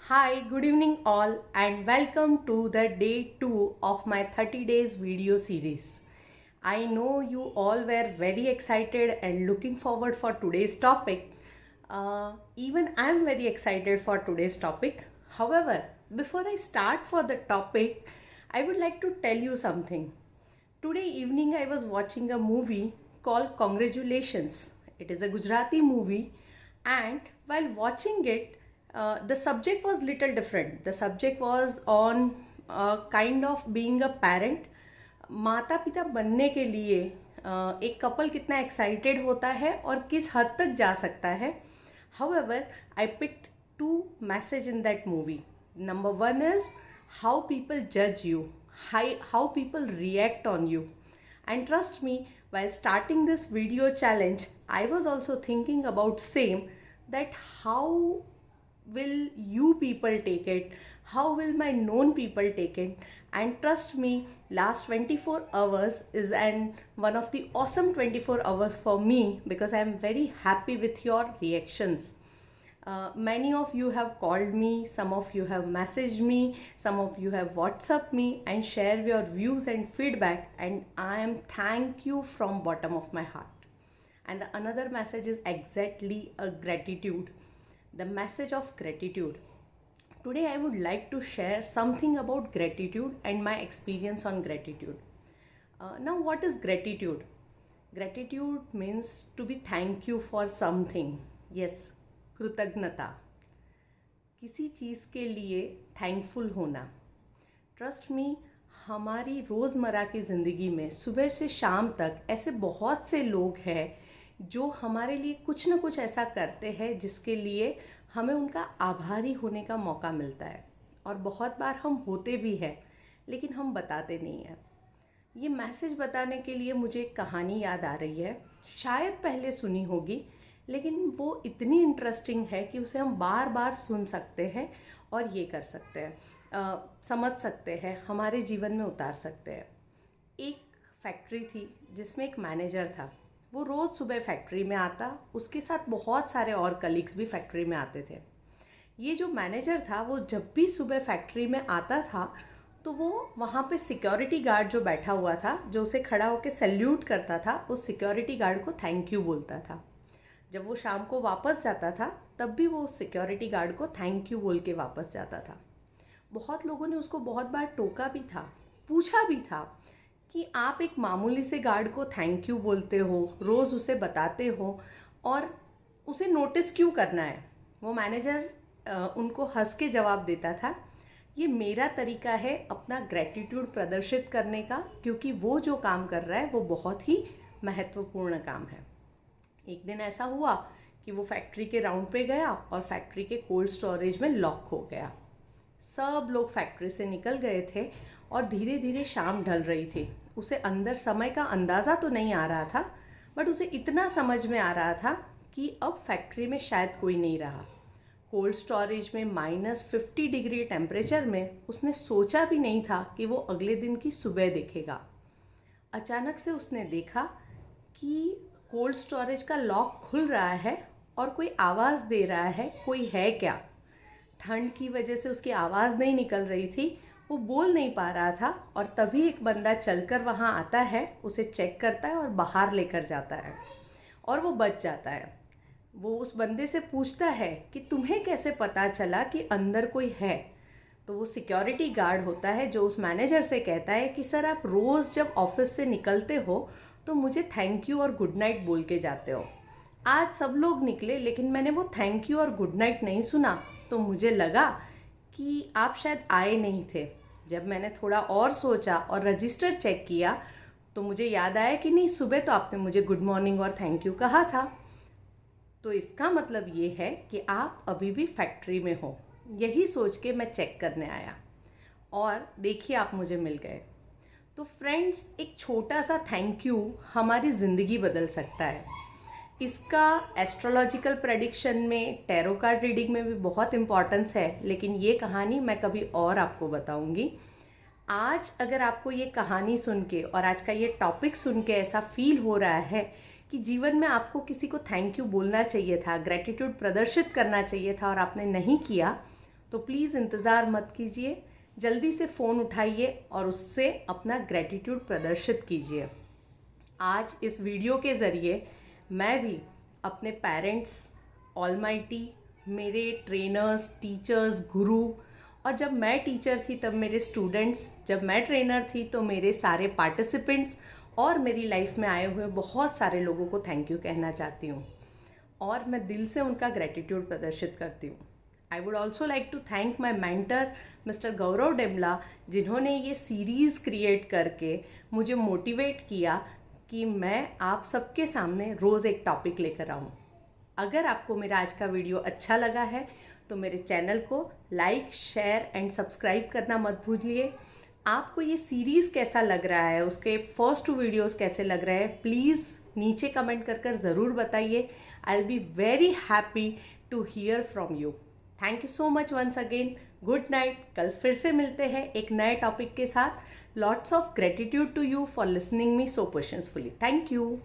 Hi, good evening all and welcome to the day 2 of my 30 days video series. I know you all were very excited and looking forward for today's topic. Even I am very excited for today's topic. However, before I start for the topic, I would like to tell you something. Today evening I was watching a movie called Congratulations. It is a Gujarati movie, and while watching it, the subject was little different. The subject was on kind of being a parent. माता पिता बनने के लिए एक couple कितना excited होता है और किस हद तक जा सकता है. However, I picked two message in that movie. Number one is how people judge you, how people react on you. And trust me, while starting this video challenge, I was also thinking about same, that how will you people take it, how will my known people take it. And trust me, last 24 hours is one of the awesome 24 hours for me, because I am very happy with your reactions. Many of you have called me, some of you have messaged me, some of you have WhatsApp me and share your views and feedback, and I am thank you from bottom of my heart. And the another message is exactly a gratitude, the message of gratitude. Today I would like to share something about gratitude and my experience on gratitude. Now, what is gratitude? Gratitude means to be thank you for something. Yes, कृतज्ञता, किसी चीज़ के लिए thankful होना. Trust me, हमारी रोज़मर्रा की ज़िंदगी में सुबह से शाम तक ऐसे बहुत से लोग हैं जो हमारे लिए कुछ ना कुछ ऐसा करते हैं जिसके लिए हमें उनका आभारी होने का मौका मिलता है. और बहुत बार हम होते भी हैं, लेकिन हम बताते नहीं हैं. ये मैसेज बताने के लिए मुझे एक कहानी याद आ रही है. शायद पहले सुनी होगी, लेकिन वो इतनी इंटरेस्टिंग है कि उसे हम बार बार सुन सकते हैं और ये कर सकते हैं, समझ सकते हैं, हमारे जीवन में उतार सकते हैं. एक फैक्ट्री थी जिसमें एक मैनेजर था. वो रोज़ सुबह फैक्ट्री में आता, उसके साथ बहुत सारे और कलीग्स भी फैक्ट्री में आते थे. ये जो मैनेजर था वो जब भी सुबह फैक्ट्री में आता था तो वो वहाँ पे सिक्योरिटी गार्ड जो बैठा हुआ था, जो उसे खड़ा होकर सैल्यूट करता था, उस सिक्योरिटी गार्ड को थैंक यू बोलता था. जब वो शाम को वापस जाता था तब भी वो सिक्योरिटी गार्ड को थैंक यू बोल के वापस जाता था. बहुत लोगों ने उसको बहुत बार टोका भी था, पूछा भी था कि आप एक मामूली से गार्ड को थैंक यू बोलते हो, रोज़ उसे बताते हो, और उसे नोटिस क्यों करना है. वो मैनेजर उनको हंस के जवाब देता था, ये मेरा तरीका है अपना ग्रैटिट्यूड प्रदर्शित करने का, क्योंकि वो जो काम कर रहा है वो बहुत ही महत्वपूर्ण काम है. एक दिन ऐसा हुआ कि वो फैक्ट्री के राउंड पे गया और फैक्ट्री के कोल्ड स्टोरेज में लॉक हो गया. सब लोग फैक्ट्री से निकल गए थे और धीरे धीरे शाम ढल रही थी. उसे अंदर समय का अंदाज़ा तो नहीं आ रहा था, बट उसे इतना समझ में आ रहा था कि अब फैक्ट्री में शायद कोई नहीं रहा. कोल्ड स्टोरेज में -50 डिग्री टेम्परेचर में उसने सोचा भी नहीं था कि वो अगले दिन की सुबह देखेगा. अचानक से उसने देखा कि कोल्ड स्टोरेज का लॉक खुल रहा है और कोई आवाज़ दे रहा है, कोई है क्या. ठंड की वजह से उसकी आवाज़ नहीं निकल रही थी, वो बोल नहीं पा रहा था. और तभी एक बंदा चलकर वहाँ आता है, उसे चेक करता है और बाहर लेकर जाता है और वो बच जाता है. वो उस बंदे से पूछता है कि तुम्हें कैसे पता चला कि अंदर कोई है. तो वो सिक्योरिटी गार्ड होता है जो उस मैनेजर से कहता है कि सर, आप रोज़ जब ऑफिस से निकलते हो तो मुझे थैंक यू और गुड नाइट बोल के जाते हो. आज सब लोग निकले लेकिन मैंने वो थैंक यू और गुड नाइट नहीं सुना, तो मुझे लगा कि आप शायद आए नहीं थे. जब मैंने थोड़ा और सोचा और रजिस्टर चेक किया तो मुझे याद आया कि नहीं, सुबह तो आपने मुझे गुड मॉर्निंग और थैंक यू कहा था. तो इसका मतलब ये है कि आप अभी भी फैक्ट्री में हो. यही सोच के मैं चेक करने आया और देखिए आप मुझे मिल गए. तो फ्रेंड्स, एक छोटा सा थैंक यू हमारी ज़िंदगी बदल सकता है. इसका एस्ट्रोलॉजिकल प्रेडिक्शन में, टैरो कार्ड रीडिंग में भी बहुत इम्पॉर्टेंस है, लेकिन ये कहानी मैं कभी और आपको बताऊंगी. आज अगर आपको ये कहानी सुन के और आज का ये टॉपिक सुन के ऐसा फील हो रहा है कि जीवन में आपको किसी को थैंक यू बोलना चाहिए था, ग्रैटिट्यूड प्रदर्शित करना चाहिए था और आपने नहीं किया, तो प्लीज़ इंतज़ार मत कीजिए, जल्दी से फ़ोन उठाइए और उससे अपना ग्रेटिट्यूड प्रदर्शित कीजिए। आज इस वीडियो के ज़रिए मैं भी अपने पेरेंट्स, ऑलमाइटी, मेरे ट्रेनर्स, टीचर्स, गुरु, और जब मैं टीचर थी तब मेरे स्टूडेंट्स, जब मैं ट्रेनर थी तो मेरे सारे पार्टिसिपेंट्स और मेरी लाइफ में आए हुए बहुत सारे लोगों को थैंक यू कहना चाहती हूँ और मैं दिल से उनका ग्रेटिट्यूड प्रदर्शित करती हूँ। I would also like to thank my mentor Mister Gaurav Demla, जिन्होंने ये सीरीज़ क्रिएट करके मुझे मोटिवेट किया कि मैं आप सबके सामने रोज़ एक टॉपिक लेकर आऊँ। अगर आपको मेरा आज का वीडियो अच्छा लगा है तो मेरे चैनल को लाइक, शेयर एंड सब्सक्राइब करना मत भूलिए। आपको ये सीरीज़ कैसा लग रहा है, उसके फर्स्ट 2 वीडियोस कैसे लग रहे हैं, प्लीज़ नीचे कमेंट कर ज़रूर बताइए। I will be very happy to hear from you. Thank you so much once again. Good night. कल फिर से मिलते हैं एक नए टॉपिक के साथ। Lots of gratitude to you for listening me so patiently. Thank you.